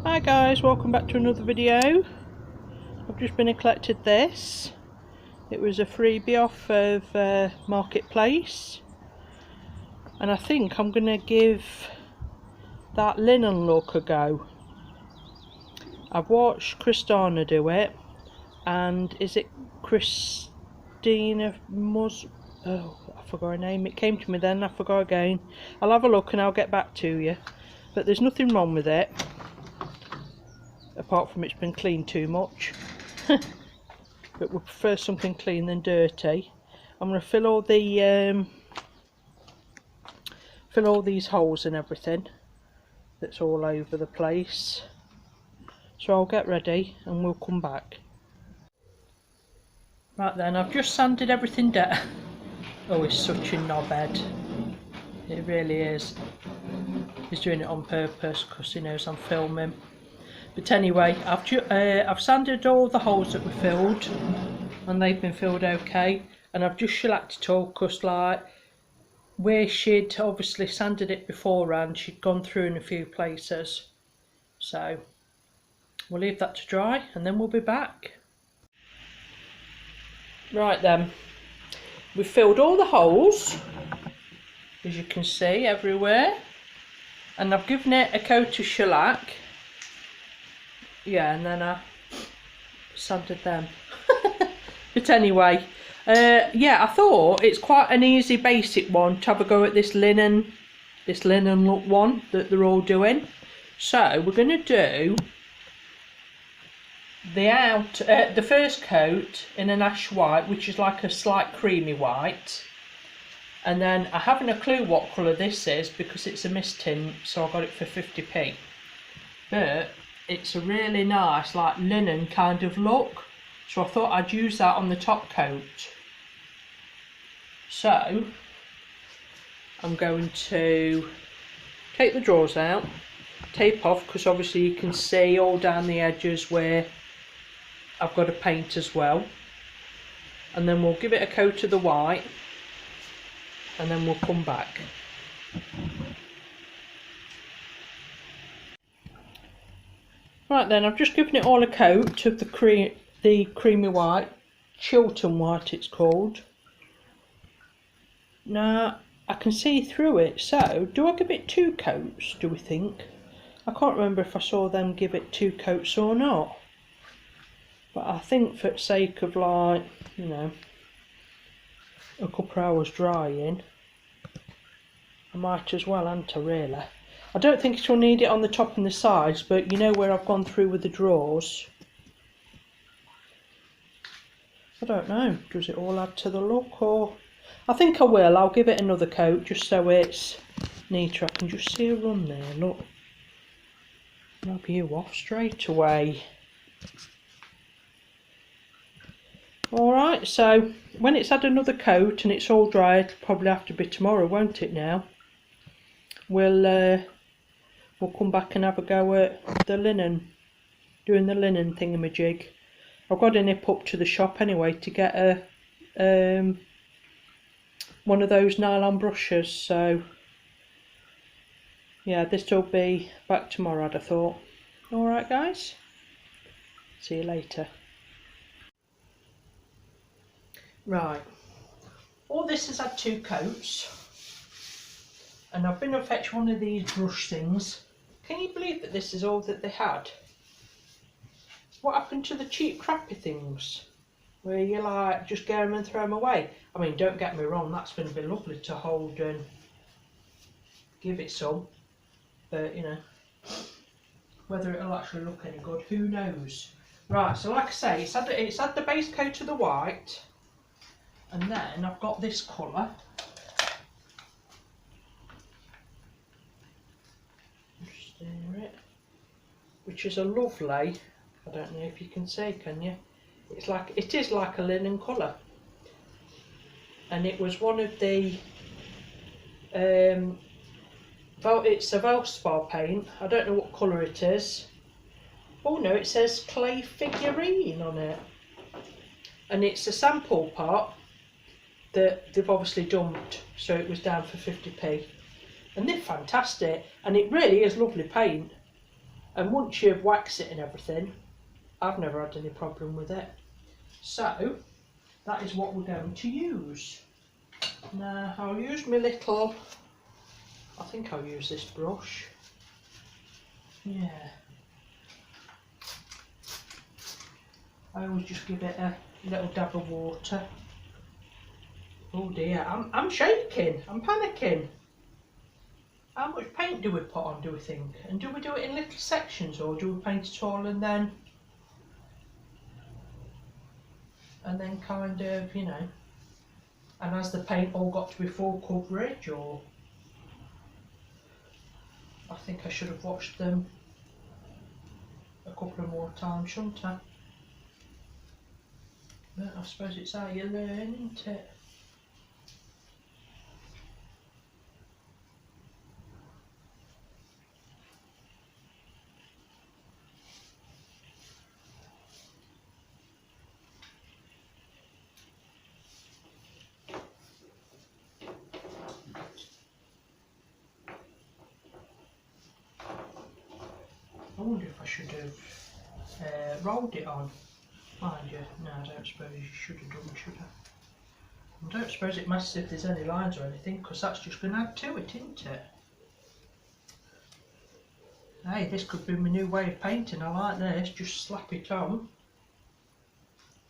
Hi guys, welcome back to another video. I've just been and collected this. It was a freebie off of Marketplace, and I think I'm going to give that linen look a go. I've watched Christina do it, and is it Christina oh, I forgot her name. It came to me then, I forgot again. I'll have a look and I'll get back to you, but there's nothing wrong with it apart from it's been cleaned too much. But we prefer something clean than dirty. I'm going to fill all these holes and everything that's all over the place. So I'll get ready and we'll come back. Right then, I've just sanded everything down. Oh, it's such a knobhead. It really is. He's doing it on purpose because he knows I'm filming. But anyway, I've sanded all the holes that were filled, and they've been filled okay. And I've just shellacked it all because, like, where she'd obviously sanded it beforehand, she'd gone through in a few places. So we'll leave that to dry and then we'll be back. Right then, we've filled all the holes, as you can see, everywhere. And I've given it a coat of shellac. Yeah, and then I sanded them. But anyway, yeah, I thought it's quite an easy basic one to have a go at this linen look one that they're all doing. So we're going to do the first coat in an ash white, which is like a slight creamy white. And then I haven't a clue what colour this is because it's a mist tint, so I got it for 50p. But it's a really nice, like, linen kind of look, so I thought I'd use that on the top coat. So I'm going to take the drawers out, tape off, because obviously you can see all down the edges where I've got to paint as well. And then we'll give it a coat of the white and then we'll come back. Right then, I've just given it all a coat of the creamy white, Chiltern white it's called. Now I can see through it, so do I give it 2 coats, do we think? I can't remember if I saw them give it 2 coats or not. But I think for the sake of, like, you know, a couple of hours drying, I might as well, hadn't I, really? I don't think it'll need it on the top and the sides, but you know where I've gone through with the drawers. I don't know, does it all add to the look, or... I think I will, I'll give it another coat just so it's neater. I can just see a run there, look. Rub you off straight away. Alright, so when it's had another coat and it's all dry, it'll probably have to be tomorrow, won't it now? We'll come back and have a go at the linen, doing the linen thingamajig. I've got to nip up to the shop anyway to get a one of those nylon brushes, so yeah, this will be back tomorrow, I'd have thought. Alright guys, see you later. Right, all this has had 2 coats, and I've been to fetch one of these brush things. Can you believe that this is all that they had? What happened to the cheap crappy things where you, like, just get them and throw them away? I mean, don't get me wrong, that's going to be lovely to hold and give it some, but you know, whether it'll actually look any good, who knows. Right, so like I say, it's had the base coat of the white, and then I've got this colour. Which is a lovely, I don't know if you can see, can you? It is like a linen colour, and it was one of the it's a Valspar paint. I don't know what colour it is. Oh no, it says clay figurine on it, and it's a sample part that they've obviously dumped, so it was down for 50p. And they're fantastic, and it really is lovely paint. And once you've waxed it and everything, I've never had any problem with it. So that is what we're going to use. Now I'll use my little, I think I'll use this brush. Yeah. I always just give it a little dab of water. Oh dear, I'm shaking, I'm panicking. How much paint do we put on, do we think? And do we do it in little sections, or do we paint it all and then kind of, you know, and has the paint all got to be full coverage, or? I think I should have watched them a couple of more times, shouldn't I? But I suppose it's how you learn, isn't it? I wonder if I should have rolled it on. Mind you, no, I don't suppose you should have done, should I? I don't suppose it matters if there's any lines or anything, because that's just going to add to it, isn't it? Hey, this could be my new way of painting. I like this, just slap it on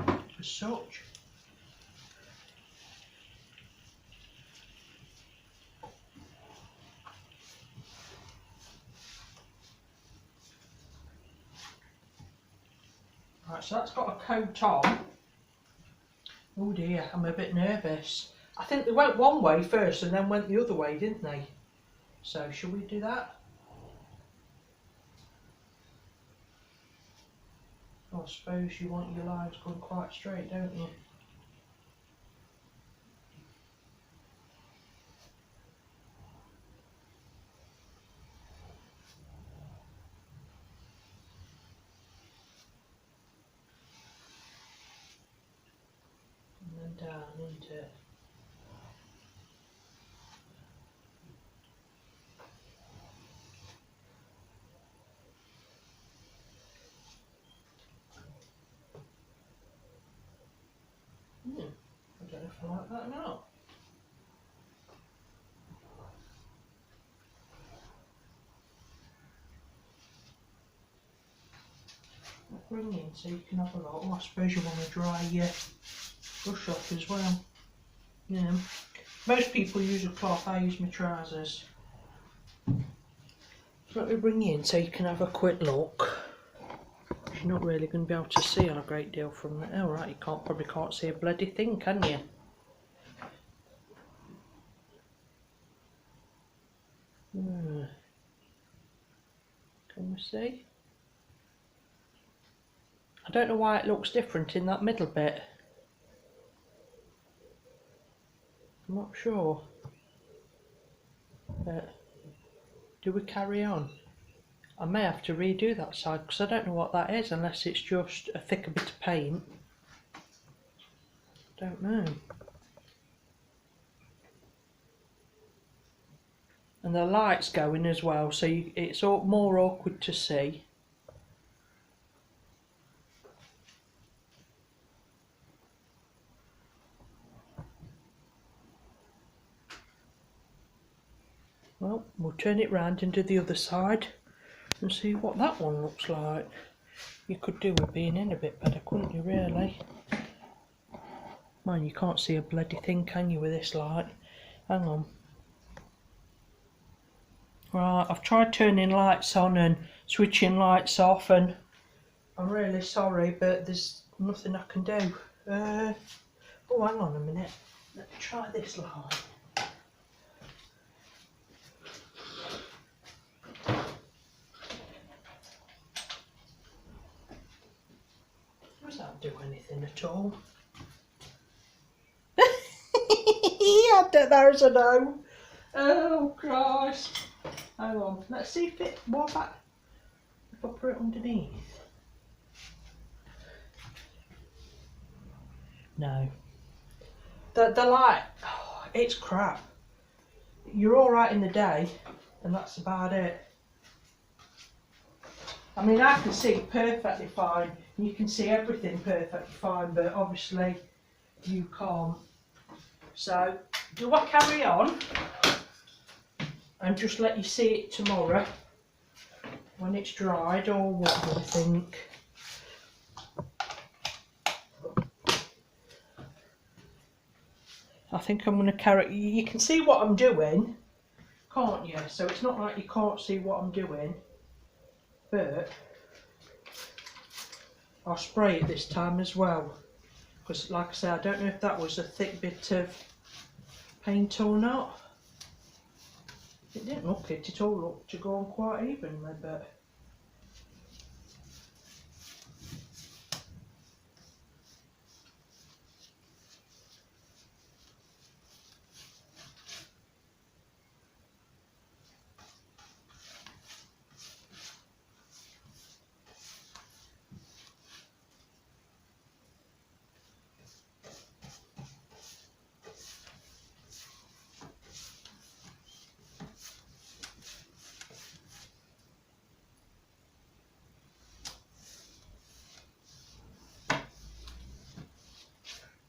as such. Right, so that's got a coat on. Oh dear, I'm a bit nervous. I think they went one way first and then went the other way, didn't they? So, shall we do that? Oh, I suppose you want your lines going quite straight, don't you? And then down into it. I don't know if I like that or not. Bring in so you can have a lot. Oh, I suppose you want to dry your brush off as well. Yeah. Most people use a cloth, I use my trousers. Let me bring you in so you can have a quick look. You're not really going to be able to see on a great deal from there. Oh right, you probably can't see a bloody thing, can you? Can we see? I don't know why it looks different in that middle bit. I'm not sure. But do we carry on? I may have to redo that side because I don't know what that is unless it's just a thicker bit of paint. Don't know. And the light's going as well, so it's more awkward to see. Well, we'll turn it round and do the other side and see what that one looks like. You could do with being in a bit better, couldn't you, really? Man, you can't see a bloody thing, can you, with this light? Hang on. Right, I've tried turning lights on and switching lights off, and I'm really sorry, but there's nothing I can do. Oh, hang on a minute. Let me try this light. Does that do anything at all? Yeah, there's a no. Oh Christ. Hang on, let's see if it, what about if I put it underneath? No. The light, oh, it's crap. You're alright in the day, and that's about it. I mean, I can see perfectly fine. You can see everything perfectly fine, but obviously you can't. So, do I carry on and just let you see it tomorrow when it's dried, or what do you think? I think I'm going to carry. You can see what I'm doing, can't you? So it's not like you can't see what I'm doing, but I'll spray it this time as well, because like I say, I don't know if that was a thick bit of paint or not. It didn't look it, it all looked to go on quite evenly, but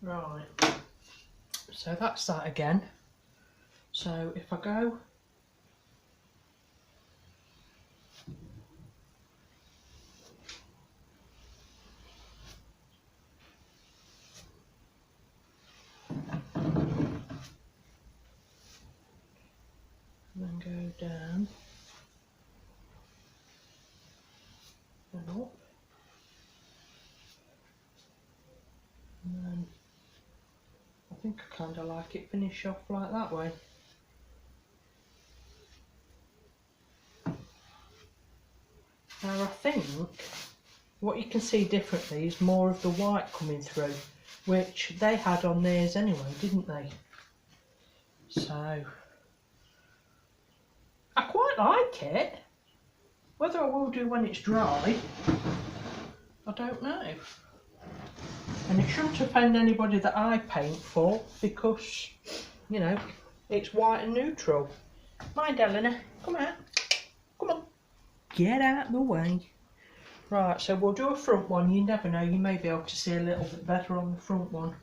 right. So that's that again. So if I go and then go down and up, and then I think I kind of like it finish off like that way. Now I think what you can see differently is more of the white coming through, which they had on theirs anyway, didn't they? So I quite like it. Whether I will do when it's dry, I don't know. And it shouldn't offend anybody that I paint for, because, you know, it's white and neutral. Mind, Eleanor, come out. Come on. Get out the way. Right, so we'll do a front one. You never know, you may be able to see a little bit better on the front one.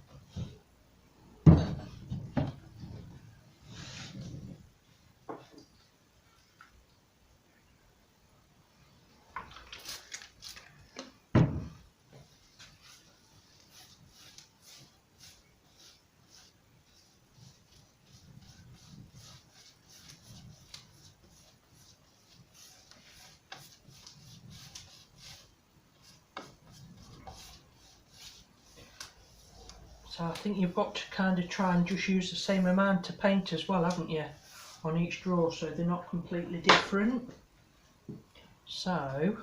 So I think you've got to kind of try and just use the same amount of paint as well, haven't you, on each drawer, so they're not completely different. So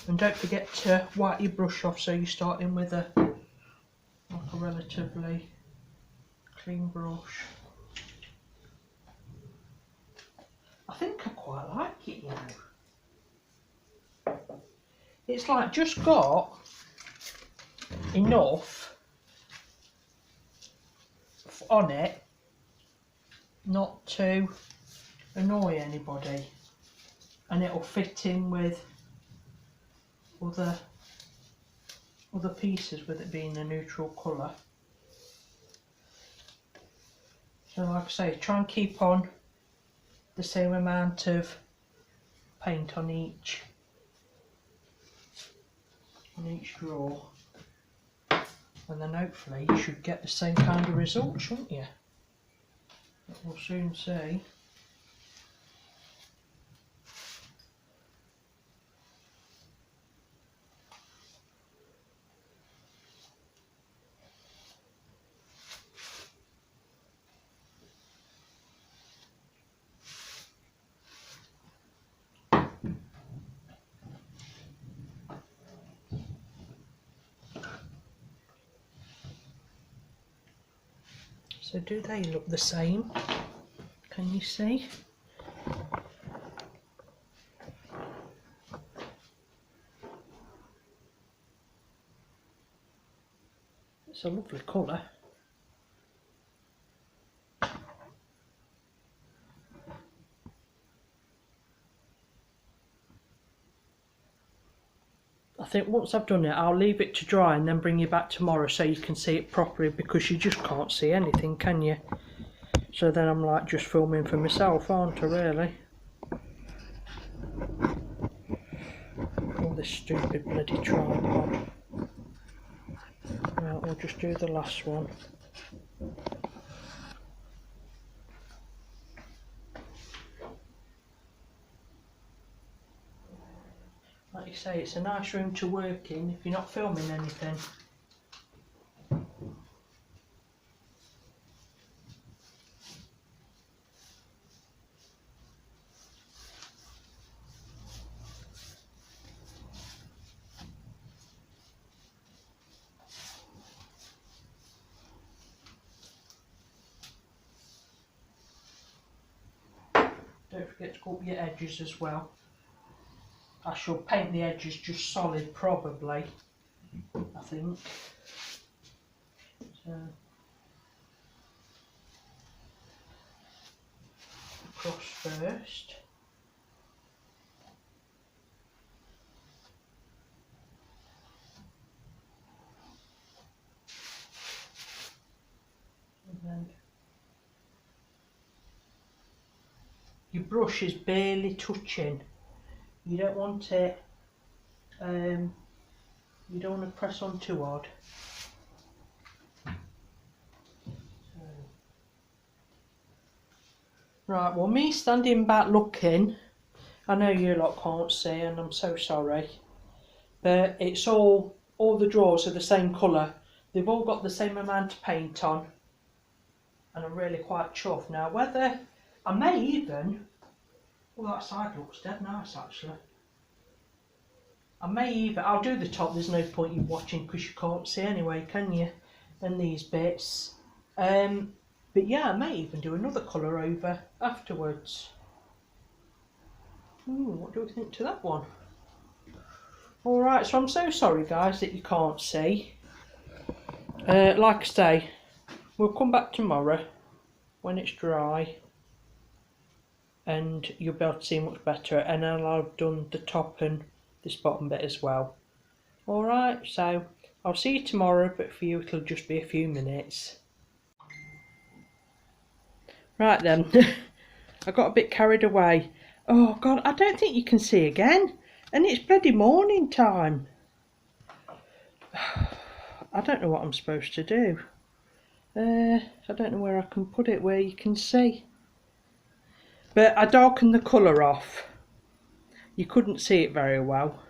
and don't forget to wipe your brush off, so you're starting with a relatively clean brush. I think I quite like it, you know. It's like just got enough on it not to annoy anybody, and it'll fit in with other pieces, with it being a neutral colour. So like I say, try and keep on the same amount of paint on each drawer, and then hopefully you should get the same kind of result, shouldn't you? But we'll soon see. So do they look the same? Can you see? It's a lovely colour. I think once I've done it, I'll leave it to dry and then bring you back tomorrow so you can see it properly, because you just can't see anything, can you? So then I'm like just filming for myself, aren't I, really? All this stupid bloody tripod. Right, we'll just do the last one. Like you say, it's a nice room to work in if you're not filming anything. Don't forget to cut your edges as well. I shall paint the edges just solid, probably, I think. So, across first. And then your brush is barely touching. You don't want it, you don't want to press on too hard. So. Right, well, me standing back looking, I know you lot can't see and I'm so sorry, but it's all the drawers are the same colour. They've all got the same amount of paint on and I'm really quite chuffed. Now whether, I may even, well, that side looks dead nice actually. I may even, I'll do the top, there's no point you watching because you can't see anyway, can you? And these bits. But yeah, I may even do another colour over afterwards. What do we think to that one? Alright, so I'm so sorry guys that you can't see. Like I say, we'll come back tomorrow when it's dry and you'll be able to see much better, and then I'll have done the top and this bottom bit as well. Alright, so I'll see you tomorrow, but for you it'll just be a few minutes. Right then, I got a bit carried away. Oh God, I don't think you can see again, and it's bloody morning time. I don't know what I'm supposed to do. I don't know where I can put it where you can see. But I darkened the colour off. You couldn't see it very well.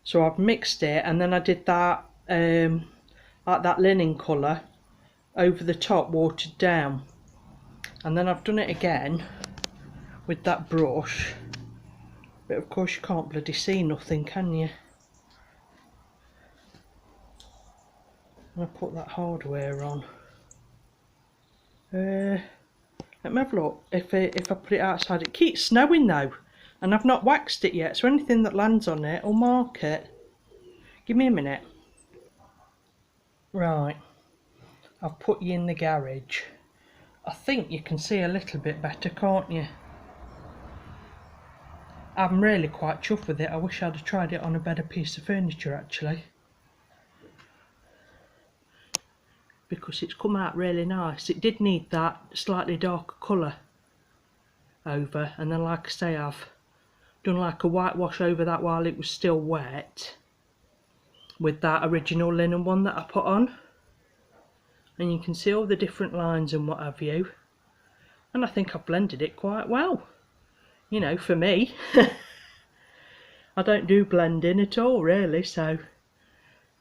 So I've mixed it, and then I did that like that linen colour over the top, watered down. And then I've done it again with that brush. But of course you can't bloody see nothing, can you? And I put that hardware on. Let me have a look. If I put it outside, it keeps snowing though, and I've not waxed it yet, so anything that lands on it will mark it. Give me a minute. Right, I've put you in the garage. I think you can see a little bit better, can't you? I'm really quite chuffed with it. I wish I'd have tried it on a better piece of furniture actually, because it's come out really nice. It did need that slightly darker colour over, and then like I say, I've done like a whitewash over that while it was still wet with that original linen one that I put on, and you can see all the different lines and what have you, and I think I've blended it quite well, you know, for me. I don't do blending at all really, so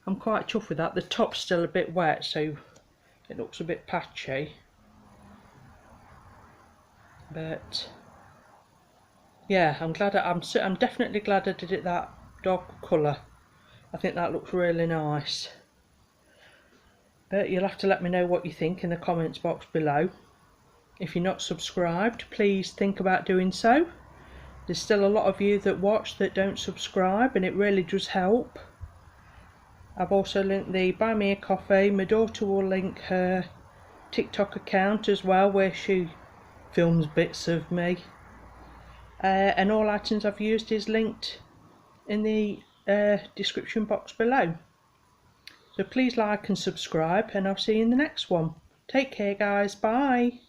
I'm quite chuffed with that. The top's still a bit wet, so it looks a bit patchy, but yeah, I'm definitely glad I did it that dark colour. I think that looks really nice. But you'll have to let me know what you think in the comments box below. If you're not subscribed, please think about doing so. There's still a lot of you that watch that don't subscribe, and it really does help. I've also linked the Buy Me a Coffee. My daughter will link her TikTok account as well, where she films bits of me. And all items I've used is linked in the description box below. So please like and subscribe, and I'll see you in the next one. Take care guys, bye.